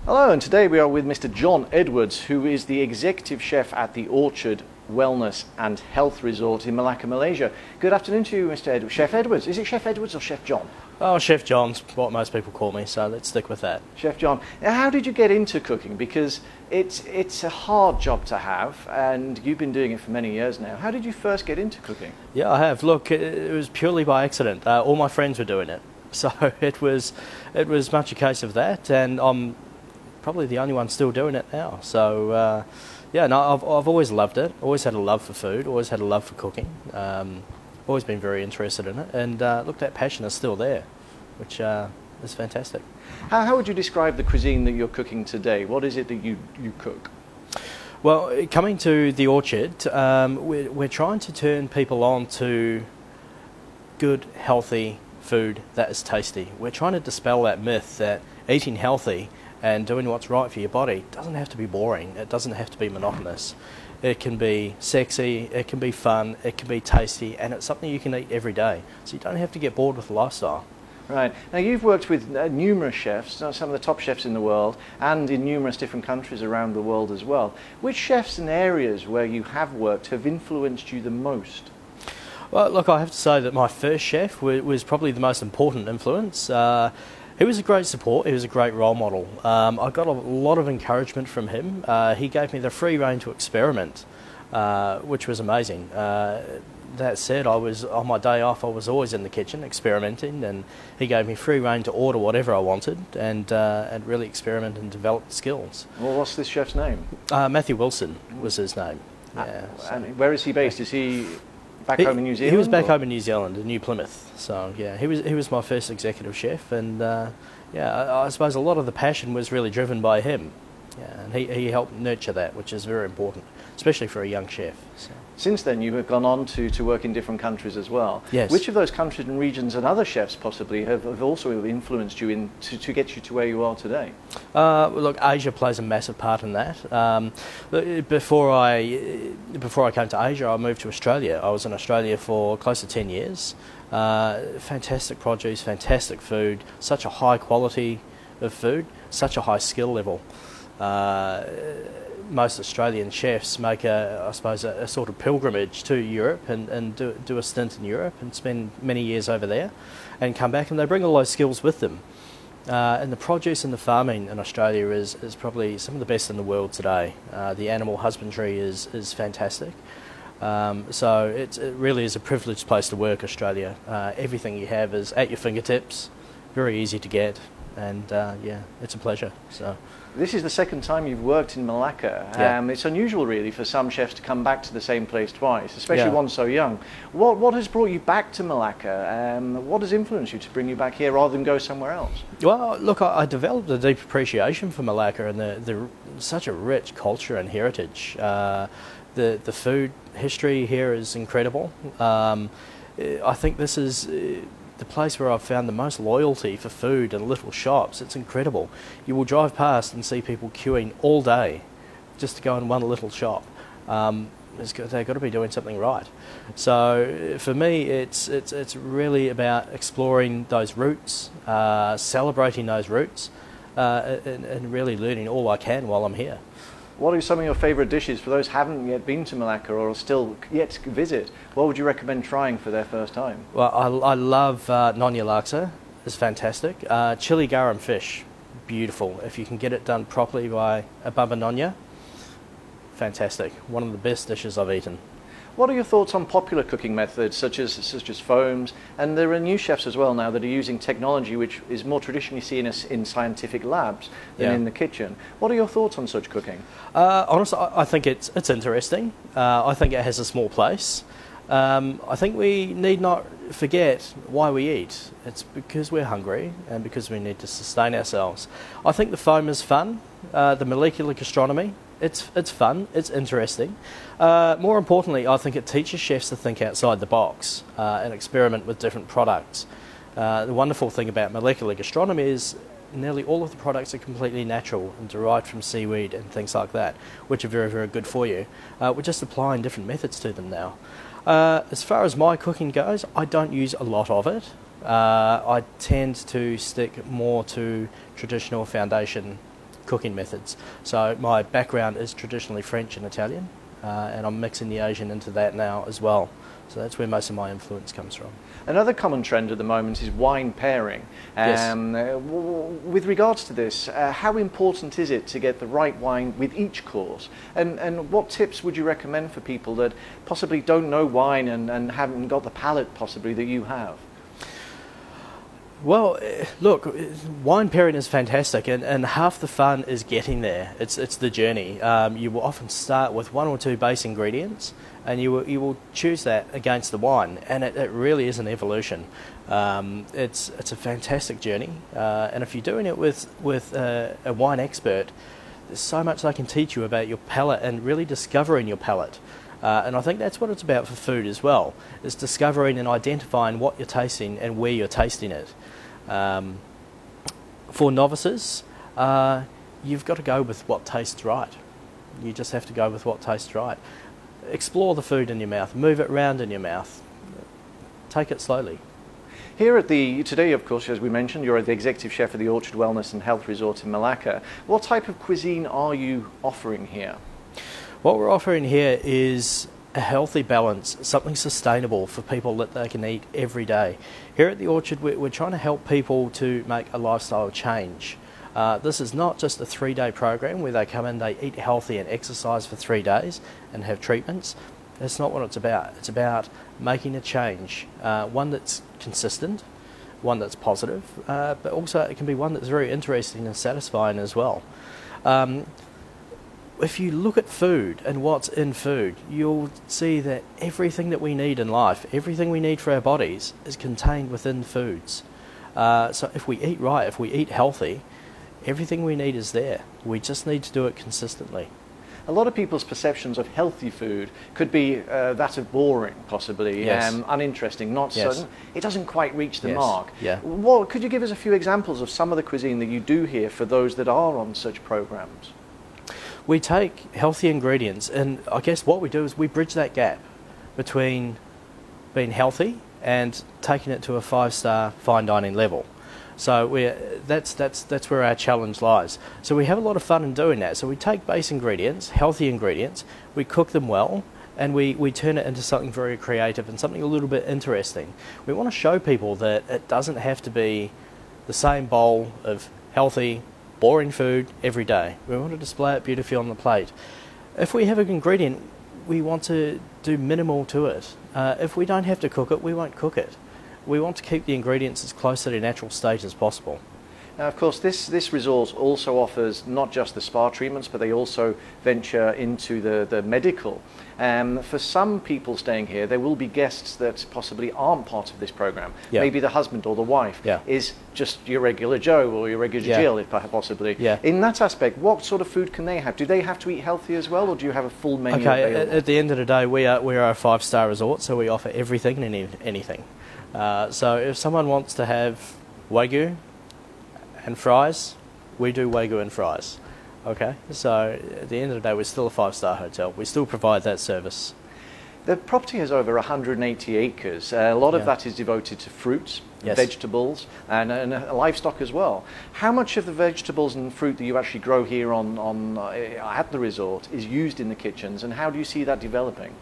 Hello, and today we are with Mr. John Edwards, who is the executive chef at the Orchard Wellness and Health Resort in Malacca, Malaysia. Good afternoon to you, Mr. Edwards. Chef Edwards. Is it Chef Edwards or Chef John? Oh, Chef John's what most people call me, so let's stick with that. Chef John. Now, how did you get into cooking? Because it's a hard job to have, and you've been doing it for many years now. How did you first get into cooking? Yeah, I have. Look, it was purely by accident. All my friends were doing it, so it was much a case of that, and I'm probably the only one still doing it now. So yeah, no, I've always loved it. Always had a love for food. Always had a love for cooking. Always been very interested in it, and look, that passion is still there, which is fantastic. How would you describe the cuisine that you're cooking today? What is it that you cook? Well, coming to the Orchard, we're trying to turn people on to good, healthy food that is tasty. We're trying to dispel that myth that eating healthy and doing what's right for your body doesn't have to be boring. It doesn't have to be monotonous. It can be sexy, it can be fun, it can be tasty, and it's something you can eat every day. So you don't have to get bored with the lifestyle. Right. Now, you've worked with numerous chefs, some of the top chefs in the world, and in numerous different countries around the world as well. Which chefs and areas where you have worked have influenced you the most? Well, look, I have to say that my first chef was probably the most important influence. He was a great support, he was a great role model. I got a lot of encouragement from him. He gave me the free rein to experiment, which was amazing. That said, I was on my day off, I was always in the kitchen experimenting, and he gave me free rein to order whatever I wanted and really experiment and develop skills. Well, what's this chef's name? Matthew Wilson was his name. Yeah, and where is he based? Is he back home in New Zealand? He was back home in New Zealand, in New Plymouth. So yeah, he was my first executive chef, and yeah, I suppose a lot of the passion was really driven by him. Yeah, and he helped nurture that, which is very important, especially for a young chef. So. Since then, you have gone on to work in different countries as well. Yes. Which of those countries and regions and other chefs possibly have also influenced you to get you to where you are today? Well, look, Asia plays a massive part in that. Before I came to Asia, I moved to Australia. I was in Australia for close to 10 years. Fantastic produce, fantastic food, such a high quality of food, such a high skill level. Most Australian chefs make I suppose a sort of pilgrimage to Europe and do a stint in Europe and spend many years over there and come back, and they bring all those skills with them. And the produce and the farming in Australia is probably some of the best in the world today. The animal husbandry is fantastic. So it really is a privileged place to work, Australia. Everything you have is at your fingertips, very easy to get, and yeah, it's a pleasure. So. This is the second time you've worked in Malacca. Yeah. It's unusual, really, for some chefs to come back to the same place twice, especially one so young. What has brought you back to Malacca? What has influenced you to bring you back here rather than go somewhere else? Well, look, I developed a deep appreciation for Malacca and such a rich culture and heritage. The food history here is incredible. I think this is the place where I've found the most loyalty for food and little shops. It's incredible. You will drive past and see people queuing all day just to go in one little shop. They've got to be doing something right. So for me, it's really about exploring those roots, celebrating those roots, and really learning all I can while I'm here. What are some of your favourite dishes for those who haven't yet been to Malacca or are still yet to visit? What would you recommend trying for their first time? Well, I love Nonya Laksa. It's fantastic. Chili garam fish, beautiful. If you can get it done properly by a Baba Nonya, fantastic. One of the best dishes I've eaten. What are your thoughts on popular cooking methods such as foams? And there are new chefs as well now that are using technology which is more traditionally seen as in scientific labs than in the kitchen. What are your thoughts on such cooking? Honestly, I think it's interesting. I think it has a small place. I think we need not forget why we eat. It's because we're hungry and because we need to sustain ourselves. I think the foam is fun. The molecular gastronomy, it's fun, it's interesting. More importantly, I think it teaches chefs to think outside the box and experiment with different products. The wonderful thing about molecular gastronomy is nearly all of the products are completely natural and derived from seaweed and things like that, which are very, very good for you. We're just applying different methods to them now. As far as my cooking goes, I don't use a lot of it. I tend to stick more to traditional foundation cooking methods. So my background is traditionally French and Italian, and I'm mixing the Asian into that now as well. So that's where most of my influence comes from. Another common trend at the moment is wine pairing. Yes. With regards to this, how important is it to get the right wine with each course? And what tips would you recommend for people that possibly don't know wine and haven't got the palate possibly that you have? Well, look, wine pairing is fantastic, and half the fun is getting there. It's the journey. You will often start with one or two base ingredients, and you will choose that against the wine, and it really is an evolution. It's a fantastic journey, and if you're doing it with a wine expert, there's so much they can teach you about your palate and really discovering your palate. And I think that's what it's about for food as well, is discovering and identifying what you're tasting and where you're tasting it. For novices, you've got to go with what tastes right. You just have to go with what tastes right. Explore the food in your mouth, move it around in your mouth, take it slowly. Here at today, of course, as we mentioned, you're the executive chef of the Orchard Wellness and Health Resort in Malacca. What type of cuisine are you offering here? What we're offering here is a healthy balance, something sustainable for people that they can eat every day. Here at the Orchard, we're trying to help people to make a lifestyle change. This is not just a 3-day program where they come in, they eat healthy and exercise for 3 days and have treatments. That's not what it's about. It's about making a change, one that's consistent, one that's positive, but also it can be one that's very interesting and satisfying as well. If you look at food and what's in food, you'll see that everything that we need in life, everything we need for our bodies, is contained within foods. So if we eat right, if we eat healthy, everything we need is there. We just need to do it consistently. A lot of people's perceptions of healthy food could be that of boring, possibly, Yes. uninteresting, not Yes. certain. It doesn't quite reach the Yes. mark. Yeah. Could you give us a few examples of some of the cuisine that you do here for those that are on such programs? We take healthy ingredients, and I guess what we do is we bridge that gap between being healthy and taking it to a 5-star fine dining level. So that's where our challenge lies. So we have a lot of fun in doing that. So we take base ingredients, healthy ingredients, we cook them well, and we turn it into something very creative and something a little bit interesting. We want to show people that it doesn't have to be the same bowl of healthy, boring food every day. We want to display it beautifully on the plate. If we have an ingredient, we want to do minimal to it. If we don't have to cook it, we won't cook it. We want to keep the ingredients as close to their natural state as possible. Now, of course, this resort also offers not just the spa treatments, but they also venture into the medical. For some people staying here, there will be guests that possibly aren't part of this program. Yeah. Maybe the husband or the wife is just your regular Joe or your regular Jill, if possibly. Yeah. In that aspect, what sort of food can they have? Do they have to eat healthy as well, or do you have a full menu available? At the end of the day, we are a 5-star resort, so we offer everything and anything. So if someone wants to have Wagyu and fries, we do Wagyu and fries. Okay, so at the end of the day, we're still a 5-star hotel. We still provide that service. The property has over 180 acres. A lot of that is devoted to fruits, Yes. vegetables, and livestock as well. How much of the vegetables and fruit that you actually grow here at the resort is used in the kitchens, and how do you see that developing?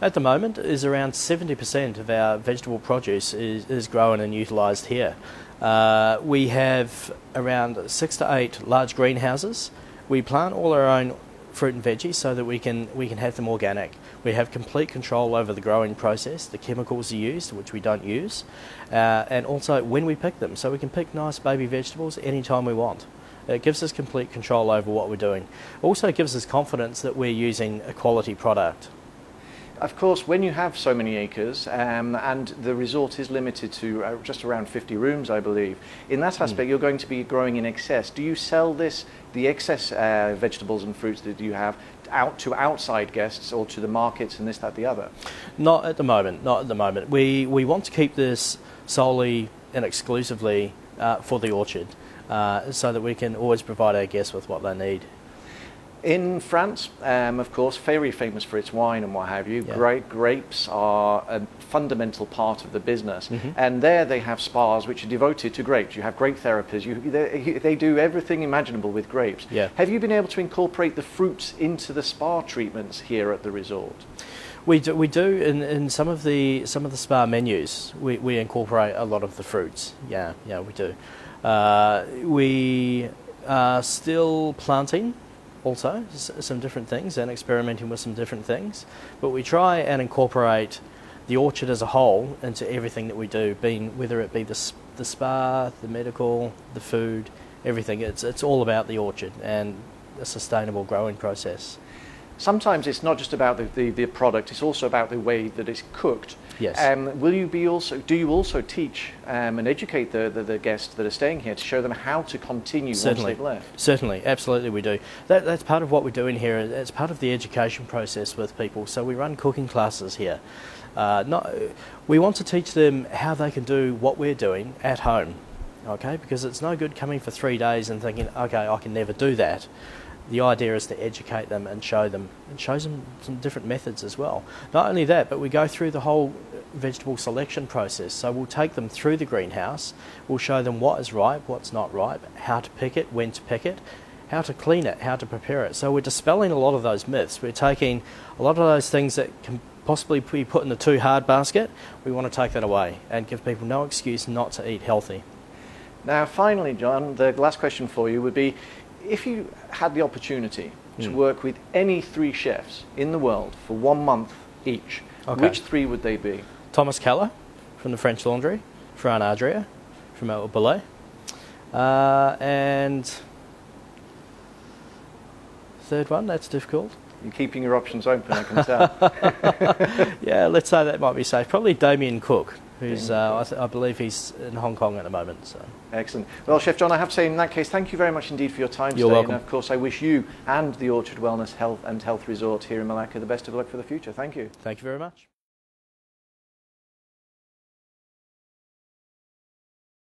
At the moment, is around 70% of our vegetable produce is grown and utilised here. We have around 6 to 8 large greenhouses. We plant all our own fruit and veggies so that we can have them organic. We have complete control over the growing process, the chemicals are used, which we don't use, and also when we pick them, so we can pick nice baby vegetables anytime we want. It gives us complete control over what we're doing. Also gives us confidence that we're using a quality product. Of course, when you have so many acres and the resort is limited to just around 50 rooms, I believe, in that aspect you're going to be growing in excess. Do you sell the excess vegetables and fruits that you have out to outside guests or to the markets and this, that, the other? Not at the moment, not at the moment. We want to keep this solely and exclusively for the Orchard so that we can always provide our guests with what they need. In France, of course, very famous for its wine and what have you. Yeah. Great grapes are a fundamental part of the business, and there they have spas which are devoted to grapes. You have grape therapies. They do everything imaginable with grapes. Yeah. Have you been able to incorporate the fruits into the spa treatments here at the resort? We do in some of the spa menus. We incorporate a lot of the fruits. Yeah, we do. We are still planting also some different things and experimenting with some different things, but we try and incorporate the orchard as a whole into everything that we do, whether it be the spa, the medical, the food, everything. It's all about the orchard and a sustainable growing process. Sometimes it's not just about the product, it's also about the way that it's cooked. Yes. Do you also teach and educate the guests that are staying here to show them how to continue once they've left? Certainly, absolutely we do. That's part of what we're doing here. It's part of the education process with people. So we run cooking classes here. We want to teach them how they can do what we're doing at home, okay? Because it's no good coming for 3 days and thinking, okay, I can never do that. The idea is to educate them and show them some different methods as well. Not only that, but we go through the whole vegetable selection process. So we'll take them through the greenhouse, we'll show them what is ripe, what's not ripe, how to pick it, when to pick it, how to clean it, how to prepare it. So we're dispelling a lot of those myths. We're taking a lot of those things that can possibly be put in the too hard basket. We want to take that away and give people no excuse not to eat healthy. Now finally, John, the last question for you would be, if you had the opportunity to work with any 3 chefs in the world for 1 month each, which 3 would they be? Thomas Keller from the French Laundry, Fran Adria from El Ballet, and third one, that's difficult. You're keeping your options open, I can tell. Yeah, let's say that might be safe. Probably Damien Cook, who's I believe he's in Hong Kong at the moment. So. Excellent. Well, Chef John, I have to say in that case, thank you very much indeed for your time You're today. welcome. And of course, I wish you and the Orchard Wellness Health Resort here in Malacca the best of luck for the future. Thank you. Thank you very much.